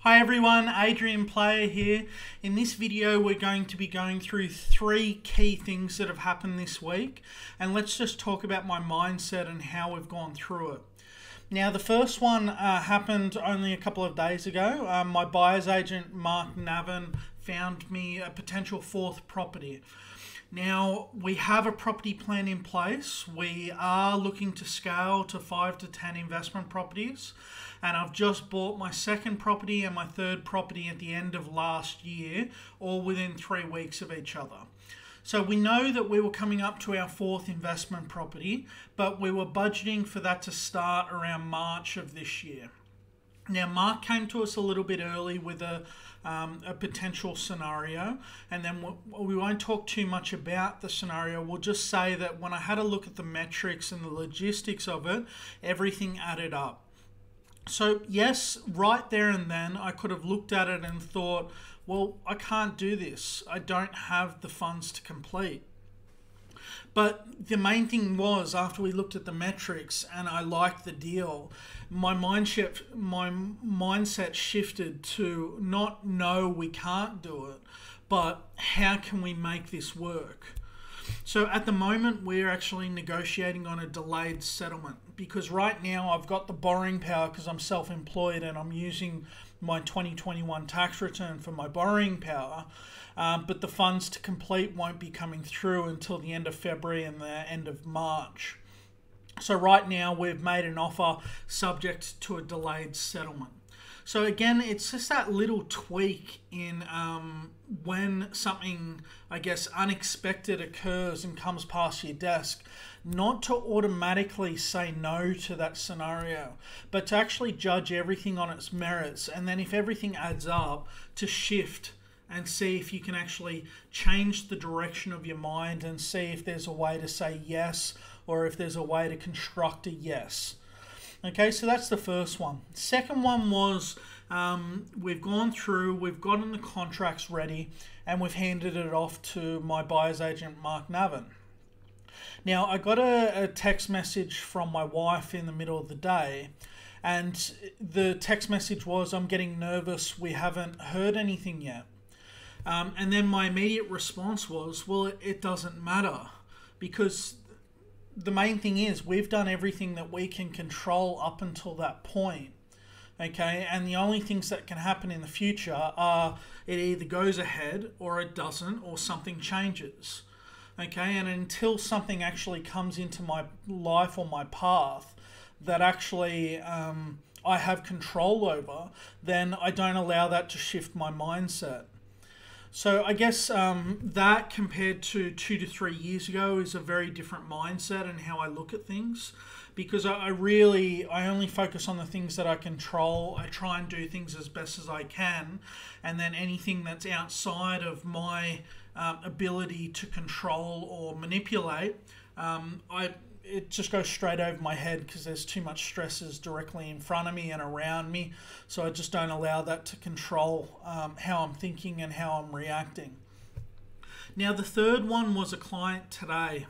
Hi everyone, Adrian Player here. In this video we're going to be going through 3 key things that have happened this week, and let's just talk about my mindset and how we've gone through it. Now the first one happened only a couple of days ago. My buyer's agent Mark Navin found me a potential 4th property. Now we have a property plan in place. We are looking to scale to 5 to 10 investment properties, and I've just bought my 2nd property and my 3rd property at the end of last year, all within 3 weeks of each other. So we know that we were coming up to our 4th investment property, but we were budgeting for that to start around March of this year. Now Mark came to us a little bit early with a potential scenario, and then we won't talk too much about the scenario. We'll just say that when I had a look at the metrics and the logistics of it, everything added up. So yes, right there and then I could have looked at it and thought, well, I can't do this. I don't have the funds to complete. But the main thing was, after we looked at the metrics and I liked the deal, my mindset shifted to not no, we can't do it, but how can we make this work? So at the moment we're actually negotiating on a delayed settlement, because right now I've got the borrowing power because I'm self-employed and I'm using my 2021 tax return for my borrowing power. But the funds to complete won't be coming through until the end of February and the end of March. So right now we've made an offer subject to a delayed settlement. So again, it's just that little tweak in when something, I guess, unexpected occurs and comes past your desk, not to automatically say no to that scenario, but to actually judge everything on its merits, and then if everything adds up, to shift and see if you can actually change the direction of your mind and see if there's a way to say yes, or if there's a way to construct a yes. Okay, so that's the first one. Second one was we've gone through, we've gotten the contracts ready, and we've handed it off to my buyer's agent, Mark Navin. Now, I got a text message from my wife in the middle of the day, and the text message was, I'm getting nervous, we haven't heard anything yet. And then my immediate response was, well, it doesn't matter, because the main thing is we've done everything that we can control up until that point. Okay, and the only things that can happen in the future are it either goes ahead or it doesn't, or something changes. Okay, and until something actually comes into my life or my path that actually I have control over, then I don't allow that to shift my mindset. So I guess that compared to 2 to 3 years ago is a very different mindset and how I look at things, because I only focus on the things that I control. I try and do things as best as I can, and then anything that's outside of my ability to control or manipulate, it just goes straight over my head because there's too much stresses directly in front of me and around me. So I just don't allow that to control how I'm thinking and how I'm reacting. Now the third one was a client today.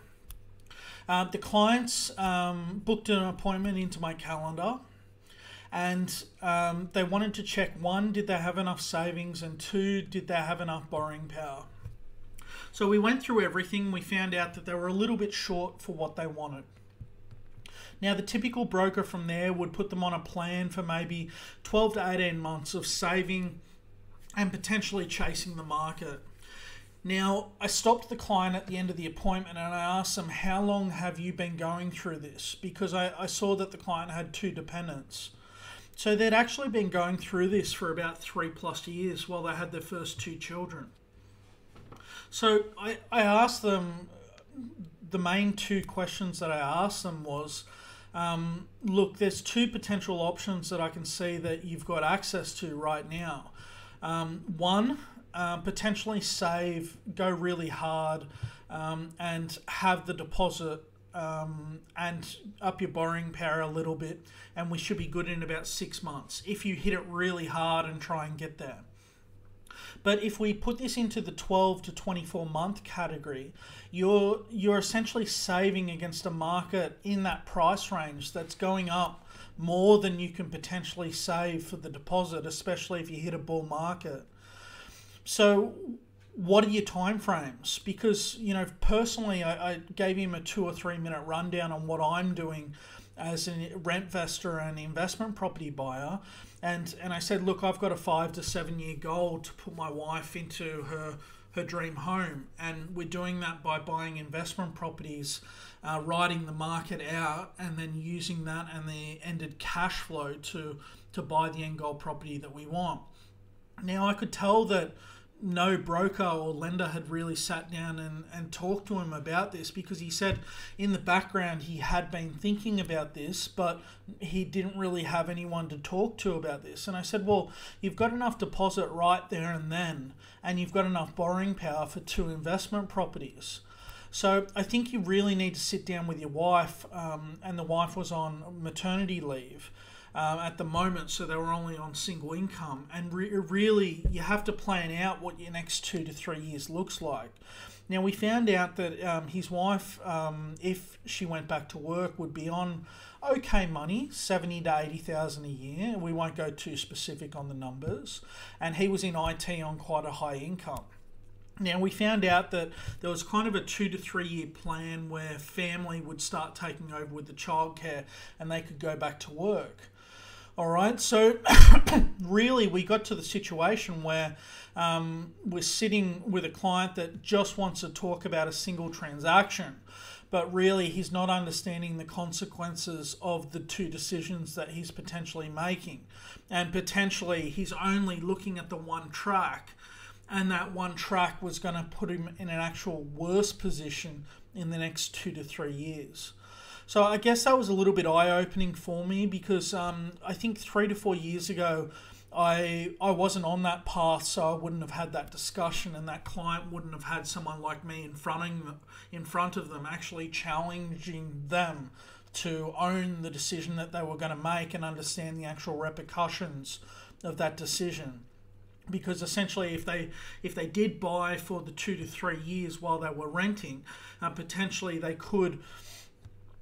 The clients booked an appointment into my calendar, and they wanted to check, 1, did they have enough savings, and 2, did they have enough borrowing power. So we went through everything. We found out that they were a little bit short for what they wanted. Now the typical broker from there would put them on a plan for maybe 12 to 18 months of saving and potentially chasing the market. Now I stopped the client at the end of the appointment and I asked them, how long have you been going through this? Because I saw that the client had 2 dependents. So they'd actually been going through this for about 3+ years while they had their first 2 children. So I asked them, the main 2 questions that I asked them was, look, there's 2 potential options that I can see that you've got access to right now. 1, potentially save, go really hard, and have the deposit and up your borrowing power a little bit, and we should be good in about 6 months if you hit it really hard and try and get there. But if we put this into the 12 to 24 month category, you're essentially saving against a market in that price range that's going up more than you can potentially save for the deposit, especially if you hit a bull market. So what are your time frames? Because, you know, personally, I gave him a 2 or 3 minute rundown on what I'm doing as a rent investor and investment property buyer. And I said, look, I've got a 5 to 7 year goal to put my wife into her dream home. And we're doing that by buying investment properties, riding the market out, and then using that and the ended cash flow to buy the end goal property that we want. Now, I could tell that no broker or lender had really sat down and talked to him about this, because he said in the background he had been thinking about this, but he didn't really have anyone to talk to about this. And I said, well, you've got enough deposit right there and then, and you've got enough borrowing power for 2 investment properties. So I think you really need to sit down with your wife, and the wife was on maternity leave at the moment, so they were only on single income, and really you have to plan out what your next 2 to 3 years looks like. Now, we found out that his wife, if she went back to work, would be on okay money, 70 to 80,000 a year. We won't go too specific on the numbers, and he was in IT on quite a high income. Now, we found out that there was kind of a 2 to 3 year plan where family would start taking over with the childcare and they could go back to work. All right, so really we got to the situation where we're sitting with a client that just wants to talk about a single transaction, but really he's not understanding the consequences of the 2 decisions that he's potentially making. And potentially he's only looking at the one track, and that one track was going to put him in an actual worse position in the next 2 to 3 years. So I guess that was a little bit eye-opening for me, because I think 3 to 4 years ago I wasn't on that path, so I wouldn't have had that discussion, and that client wouldn't have had someone like me in front of them actually challenging them to own the decision that they were going to make and understand the actual repercussions of that decision. Because essentially if they did buy for the 2 to 3 years while they were renting, potentially they could,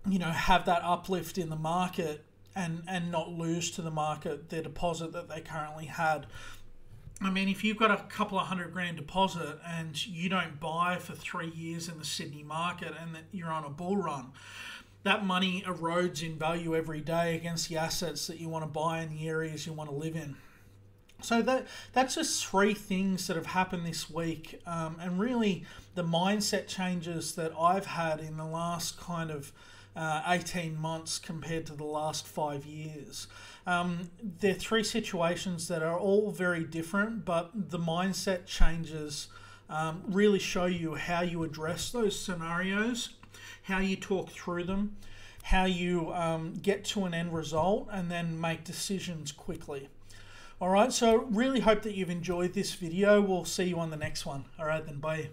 you know, have that uplift in the market and not lose to the market their deposit that they currently had. I mean, if you've got a couple of $100,000 deposit and you don't buy for 3 years in the Sydney market and that you're on a bull run, that money erodes in value every day against the assets that you want to buy in the areas you want to live in. So that's just 3 things that have happened this week, and really the mindset changes that I've had in the last kind of 18 months compared to the last 5 years. They're 3 situations that are all very different, but the mindset changes really show you how you address those scenarios, how you talk through them, how you get to an end result, and then make decisions quickly. All right, so really hope that you've enjoyed this video. We'll see you on the next one. All right, then, bye.